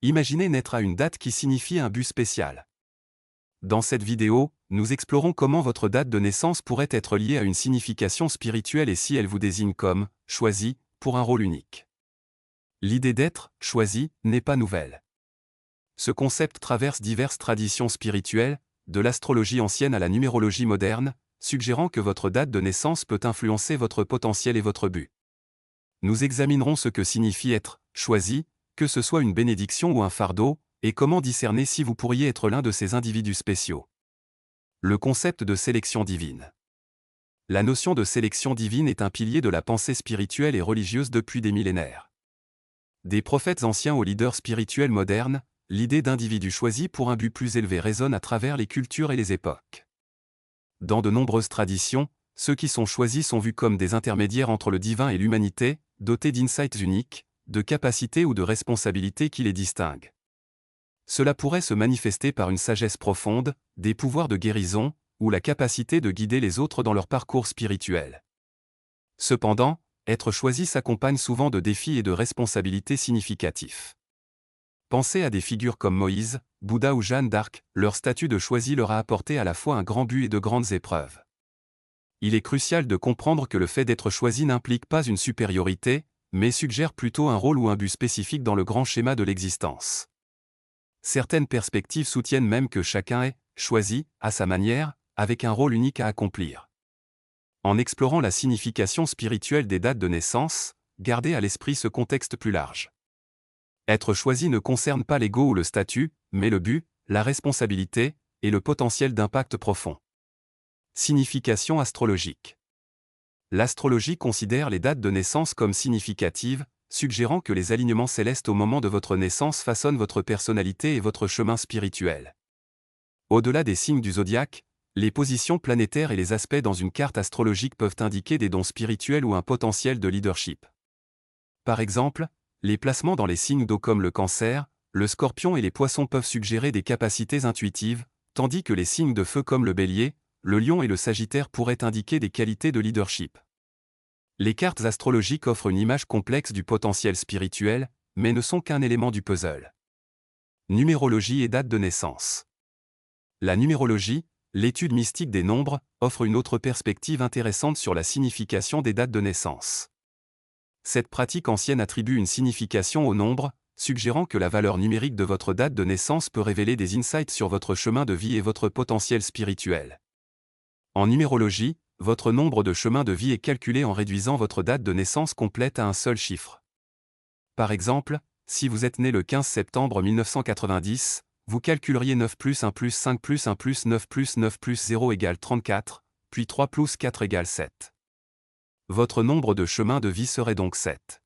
Imaginez naître à une date qui signifie un but spécial. Dans cette vidéo, nous explorons comment votre date de naissance pourrait être liée à une signification spirituelle et si elle vous désigne comme « choisi » pour un rôle unique. L'idée d'être « choisi » n'est pas nouvelle. Ce concept traverse diverses traditions spirituelles, de l'astrologie ancienne à la numérologie moderne, suggérant que votre date de naissance peut influencer votre potentiel et votre but. Nous examinerons ce que signifie être « choisi », que ce soit une bénédiction ou un fardeau, et comment discerner si vous pourriez être l'un de ces individus spéciaux. Le concept de sélection divine. La notion de sélection divine est un pilier de la pensée spirituelle et religieuse depuis des millénaires. Des prophètes anciens aux leaders spirituels modernes, l'idée d'individus choisis pour un but plus élevé résonne à travers les cultures et les époques. Dans de nombreuses traditions, ceux qui sont choisis sont vus comme des intermédiaires entre le divin et l'humanité, dotés d'insights uniques, de capacités ou de responsabilités qui les distinguent. Cela pourrait se manifester par une sagesse profonde, des pouvoirs de guérison, ou la capacité de guider les autres dans leur parcours spirituel. Cependant, être choisi s'accompagne souvent de défis et de responsabilités significatifs. Pensez à des figures comme Moïse, Bouddha ou Jeanne d'Arc, leur statut de choisi leur a apporté à la fois un grand but et de grandes épreuves. Il est crucial de comprendre que le fait d'être choisi n'implique pas une supériorité, mais suggère plutôt un rôle ou un but spécifique dans le grand schéma de l'existence. Certaines perspectives soutiennent même que chacun est choisi, à sa manière, avec un rôle unique à accomplir. En explorant la signification spirituelle des dates de naissance, gardez à l'esprit ce contexte plus large. Être choisi ne concerne pas l'ego ou le statut, mais le but, la responsabilité, et le potentiel d'impact profond. Signification astrologique. L'astrologie considère les dates de naissance comme significatives, suggérant que les alignements célestes au moment de votre naissance façonnent votre personnalité et votre chemin spirituel. Au-delà des signes du zodiaque, les positions planétaires et les aspects dans une carte astrologique peuvent indiquer des dons spirituels ou un potentiel de leadership. Par exemple, les placements dans les signes d'eau comme le Cancer, le Scorpion et les Poissons peuvent suggérer des capacités intuitives, tandis que les signes de feu comme le Bélier, le Lion et le Sagittaire pourraient indiquer des qualités de leadership. Les cartes astrologiques offrent une image complexe du potentiel spirituel, mais ne sont qu'un élément du puzzle. Numérologie et date de naissance. La numérologie, l'étude mystique des nombres, offre une autre perspective intéressante sur la signification des dates de naissance. Cette pratique ancienne attribue une signification aux nombres, suggérant que la valeur numérique de votre date de naissance peut révéler des insights sur votre chemin de vie et votre potentiel spirituel. En numérologie, votre nombre de chemins de vie est calculé en réduisant votre date de naissance complète à un seul chiffre. Par exemple, si vous êtes né le 15 septembre 1990, vous calculeriez 9 plus 1 plus 5 plus 1 plus 9 plus 9 plus 0 égale 34, puis 3 plus 4 égale 7. Votre nombre de chemins de vie serait donc 7.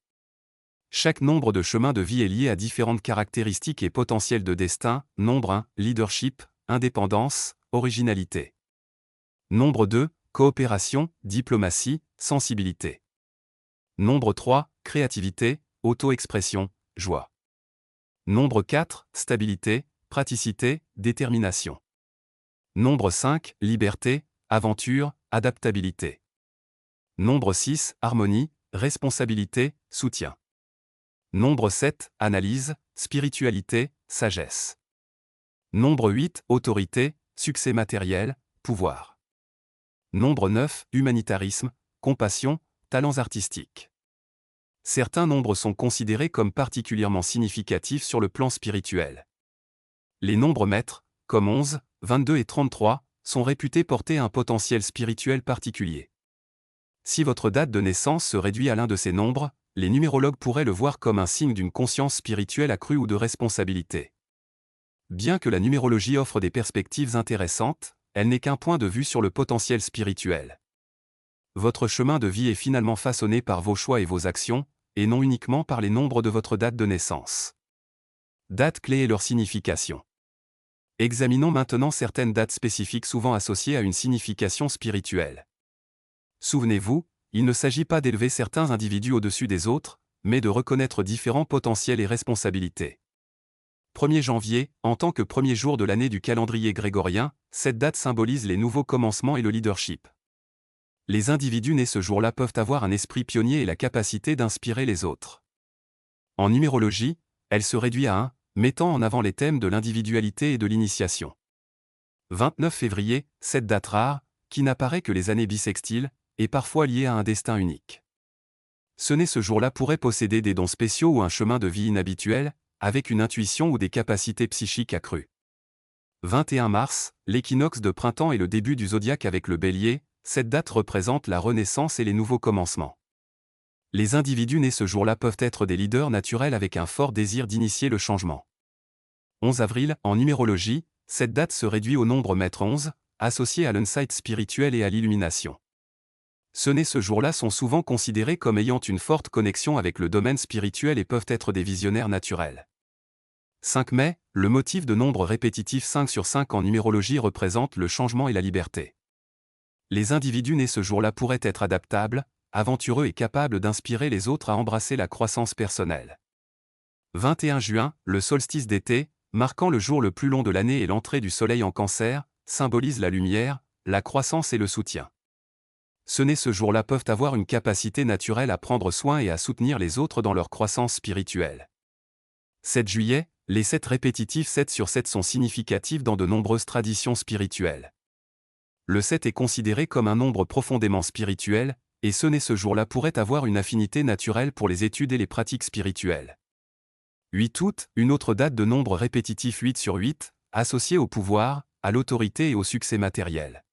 Chaque nombre de chemins de vie est lié à différentes caractéristiques et potentiels de destin, nombre 1, leadership, indépendance, originalité. Nombre 2, coopération, diplomatie, sensibilité. Nombre 3, créativité, auto-expression, joie. Nombre 4, stabilité, praticité, détermination. Nombre 5, liberté, aventure, adaptabilité. Nombre 6, harmonie, responsabilité, soutien. Nombre 7, analyse, spiritualité, sagesse. Nombre 8, autorité, succès matériel, pouvoir. Nombre 9, humanitarisme, compassion, talents artistiques. Certains nombres sont considérés comme particulièrement significatifs sur le plan spirituel. Les nombres maîtres, comme 11, 22 et 33, sont réputés porter un potentiel spirituel particulier. Si votre date de naissance se réduit à l'un de ces nombres, les numérologues pourraient le voir comme un signe d'une conscience spirituelle accrue ou de responsabilité. Bien que la numérologie offre des perspectives intéressantes, elle n'est qu'un point de vue sur le potentiel spirituel. Votre chemin de vie est finalement façonné par vos choix et vos actions, et non uniquement par les nombres de votre date de naissance. Dates clés et leur signification. Examinons maintenant certaines dates spécifiques souvent associées à une signification spirituelle. Souvenez-vous, il ne s'agit pas d'élever certains individus au-dessus des autres, mais de reconnaître différents potentiels et responsabilités. 1er janvier, en tant que premier jour de l'année du calendrier grégorien, cette date symbolise les nouveaux commencements et le leadership. Les individus nés ce jour-là peuvent avoir un esprit pionnier et la capacité d'inspirer les autres. En numérologie, elle se réduit à 1, mettant en avant les thèmes de l'individualité et de l'initiation. 29 février, cette date rare, qui n'apparaît que les années bissextiles, est parfois liée à un destin unique. Ce né ce jour-là pourrait posséder des dons spéciaux ou un chemin de vie inhabituel, avec une intuition ou des capacités psychiques accrues. 21 mars, l'équinoxe de printemps et le début du zodiaque avec le bélier, cette date représente la renaissance et les nouveaux commencements. Les individus nés ce jour-là peuvent être des leaders naturels avec un fort désir d'initier le changement. 11 avril, en numérologie, cette date se réduit au nombre maître 11, associé à l'insight spirituel et à l'illumination. Ceux nés ce jour-là sont souvent considérés comme ayant une forte connexion avec le domaine spirituel et peuvent être des visionnaires naturels. 5 mai, le motif de nombre répétitif 5 sur 5 en numérologie représente le changement et la liberté. Les individus nés ce jour-là pourraient être adaptables, aventureux et capables d'inspirer les autres à embrasser la croissance personnelle. 21 juin, le solstice d'été, marquant le jour le plus long de l'année et l'entrée du soleil en Cancer, symbolise la lumière, la croissance et le soutien. Ceux nés ce jour-là peuvent avoir une capacité naturelle à prendre soin et à soutenir les autres dans leur croissance spirituelle. 7 juillet, les 7 répétitifs 7 sur 7 sont significatifs dans de nombreuses traditions spirituelles. Le 7 est considéré comme un nombre profondément spirituel, et ceux nés ce jour-là pourraient avoir une affinité naturelle pour les études et les pratiques spirituelles. 8 août, une autre date de nombre répétitif 8 sur 8, associée au pouvoir, à l'autorité et au succès matériel.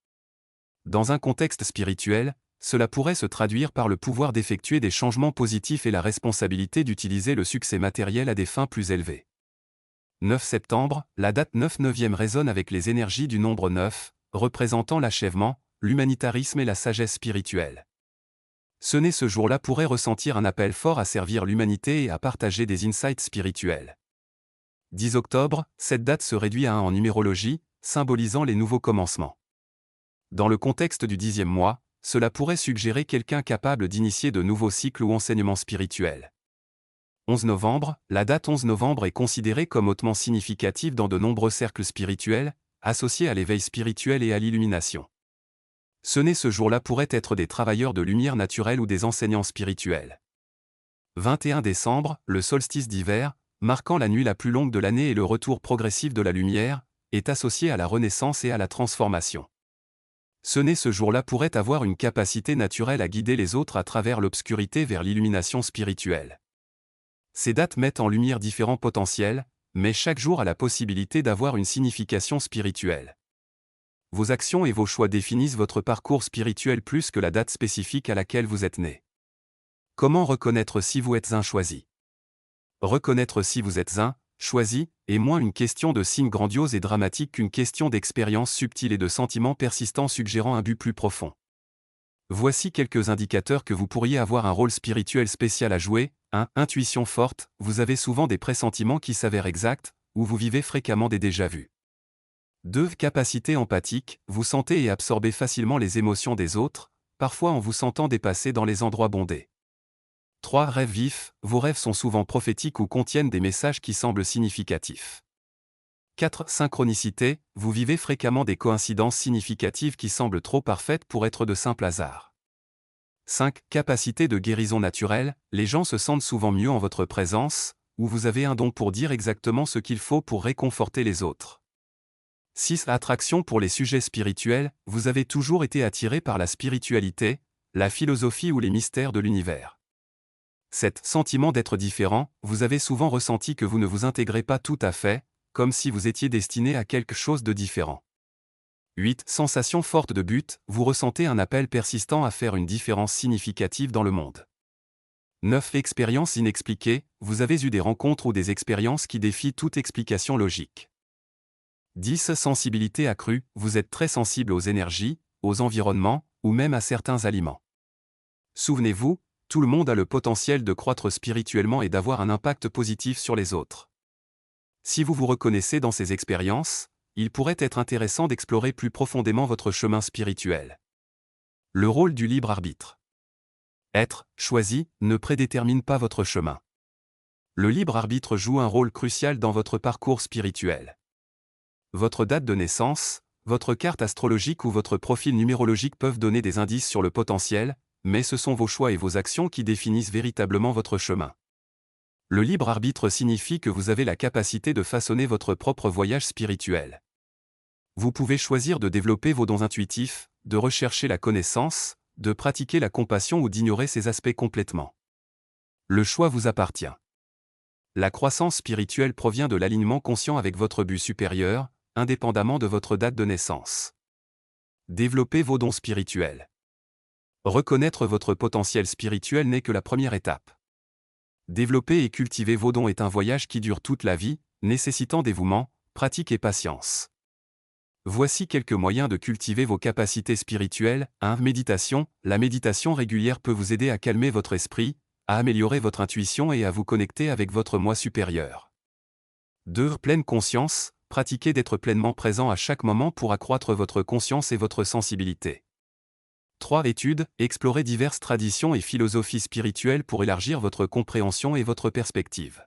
Dans un contexte spirituel, cela pourrait se traduire par le pouvoir d'effectuer des changements positifs et la responsabilité d'utiliser le succès matériel à des fins plus élevées. 9 septembre, la date 9/9e résonne avec les énergies du nombre 9, représentant l'achèvement, l'humanitarisme et la sagesse spirituelle. Ceux nés ce jour-là pourraient ressentir un appel fort à servir l'humanité et à partager des insights spirituels. 10 octobre, cette date se réduit à 1 en numérologie, symbolisant les nouveaux commencements. Dans le contexte du 10e mois, cela pourrait suggérer quelqu'un capable d'initier de nouveaux cycles ou enseignements spirituels. 11 novembre, la date 11 novembre est considérée comme hautement significative dans de nombreux cercles spirituels, associés à l'éveil spirituel et à l'illumination. Ceux nés ce jour-là pourraient être des travailleurs de lumière naturelle ou des enseignants spirituels. 21 décembre, le solstice d'hiver, marquant la nuit la plus longue de l'année et le retour progressif de la lumière, est associé à la renaissance et à la transformation. Ceux nés ce jour-là pourraient avoir une capacité naturelle à guider les autres à travers l'obscurité vers l'illumination spirituelle. Ces dates mettent en lumière différents potentiels, mais chaque jour a la possibilité d'avoir une signification spirituelle. Vos actions et vos choix définissent votre parcours spirituel plus que la date spécifique à laquelle vous êtes né. Comment reconnaître si vous êtes un choisi? Reconnaître si vous êtes un choisi est moins une question de signes grandioses et dramatiques qu'une question d'expériences subtiles et de sentiments persistants suggérant un but plus profond. Voici quelques indicateurs que vous pourriez avoir un rôle spirituel spécial à jouer. 1. Intuition forte, vous avez souvent des pressentiments qui s'avèrent exacts, ou vous vivez fréquemment des déjà-vus. 2. Capacité empathique, vous sentez et absorbez facilement les émotions des autres, parfois en vous sentant dépassé dans les endroits bondés. 3. Rêve vif, vos rêves sont souvent prophétiques ou contiennent des messages qui semblent significatifs. 4. Synchronicité, vous vivez fréquemment des coïncidences significatives qui semblent trop parfaites pour être de simples hasards. 5. Capacité de guérison naturelle, les gens se sentent souvent mieux en votre présence, ou vous avez un don pour dire exactement ce qu'il faut pour réconforter les autres. 6. Attraction pour les sujets spirituels, vous avez toujours été attiré par la spiritualité, la philosophie ou les mystères de l'univers. 7. Sentiment d'être différent, vous avez souvent ressenti que vous ne vous intégrez pas tout à fait, comme si vous étiez destiné à quelque chose de différent. 8. Sensation forte de but, vous ressentez un appel persistant à faire une différence significative dans le monde. 9. Expérience inexpliquée, vous avez eu des rencontres ou des expériences qui défient toute explication logique. 10. Sensibilité accrue, vous êtes très sensible aux énergies, aux environnements, ou même à certains aliments. Souvenez-vous, tout le monde a le potentiel de croître spirituellement et d'avoir un impact positif sur les autres. Si vous vous reconnaissez dans ces expériences, il pourrait être intéressant d'explorer plus profondément votre chemin spirituel. Le rôle du libre arbitre. Être choisi ne prédétermine pas votre chemin. Le libre arbitre joue un rôle crucial dans votre parcours spirituel. Votre date de naissance, votre carte astrologique ou votre profil numérologique peuvent donner des indices sur le potentiel, mais ce sont vos choix et vos actions qui définissent véritablement votre chemin. Le libre arbitre signifie que vous avez la capacité de façonner votre propre voyage spirituel. Vous pouvez choisir de développer vos dons intuitifs, de rechercher la connaissance, de pratiquer la compassion ou d'ignorer ces aspects complètement. Le choix vous appartient. La croissance spirituelle provient de l'alignement conscient avec votre but supérieur, indépendamment de votre date de naissance. Développez vos dons spirituels. Reconnaître votre potentiel spirituel n'est que la première étape. Développer et cultiver vos dons est un voyage qui dure toute la vie, nécessitant dévouement, pratique et patience. Voici quelques moyens de cultiver vos capacités spirituelles. 1. Méditation. La méditation régulière peut vous aider à calmer votre esprit, à améliorer votre intuition et à vous connecter avec votre moi supérieur. 2. Pleine conscience. Pratiquez d'être pleinement présent à chaque moment pour accroître votre conscience et votre sensibilité. 3. Études. Explorez diverses traditions et philosophies spirituelles pour élargir votre compréhension et votre perspective.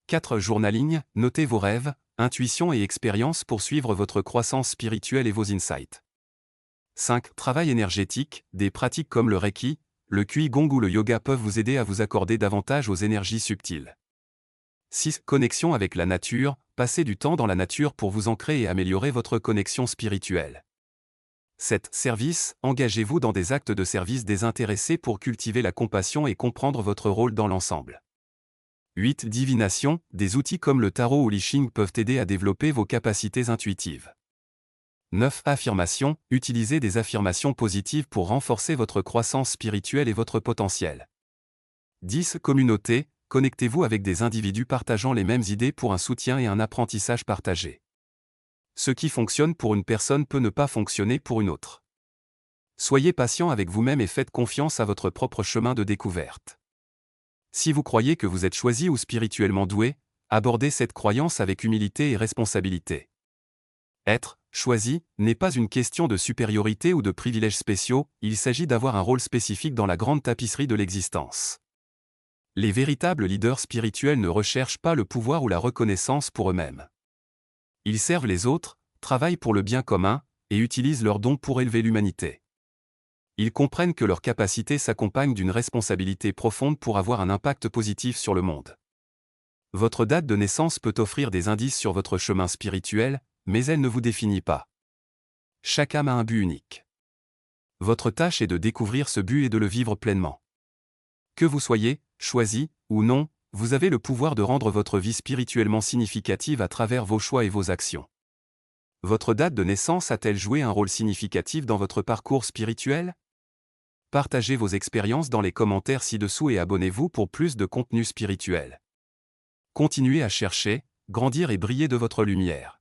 4. Journaling. Notez vos rêves, intuitions et expériences pour suivre votre croissance spirituelle et vos insights. 5. Travail énergétique. Des pratiques comme le Reiki, le Qigong ou le yoga peuvent vous aider à vous accorder davantage aux énergies subtiles. 6. Connexion avec la nature. Passez du temps dans la nature pour vous ancrer et améliorer votre connexion spirituelle. 7. Service. Engagez-vous dans des actes de service désintéressés pour cultiver la compassion et comprendre votre rôle dans l'ensemble. 8. Divination. Des outils comme le tarot ou l'I Ching peuvent aider à développer vos capacités intuitives. 9. Affirmation. Utilisez des affirmations positives pour renforcer votre croissance spirituelle et votre potentiel. 10. Communauté. Connectez-vous avec des individus partageant les mêmes idées pour un soutien et un apprentissage partagé. Ce qui fonctionne pour une personne peut ne pas fonctionner pour une autre. Soyez patient avec vous-même et faites confiance à votre propre chemin de découverte. Si vous croyez que vous êtes choisi ou spirituellement doué, abordez cette croyance avec humilité et responsabilité. Être choisi n'est pas une question de supériorité ou de privilèges spéciaux, il s'agit d'avoir un rôle spécifique dans la grande tapisserie de l'existence. Les véritables leaders spirituels ne recherchent pas le pouvoir ou la reconnaissance pour eux-mêmes. Ils servent les autres, travaillent pour le bien commun, et utilisent leurs dons pour élever l'humanité. Ils comprennent que leur capacité s'accompagne d'une responsabilité profonde pour avoir un impact positif sur le monde. Votre date de naissance peut offrir des indices sur votre chemin spirituel, mais elle ne vous définit pas. Chaque âme a un but unique. Votre tâche est de découvrir ce but et de le vivre pleinement. Que vous soyez, choisi, ou non, vous avez le pouvoir de rendre votre vie spirituellement significative à travers vos choix et vos actions. Votre date de naissance a-t-elle joué un rôle significatif dans votre parcours spirituel ? Partagez vos expériences dans les commentaires ci-dessous et abonnez-vous pour plus de contenu spirituel. Continuez à chercher, grandir et briller de votre lumière.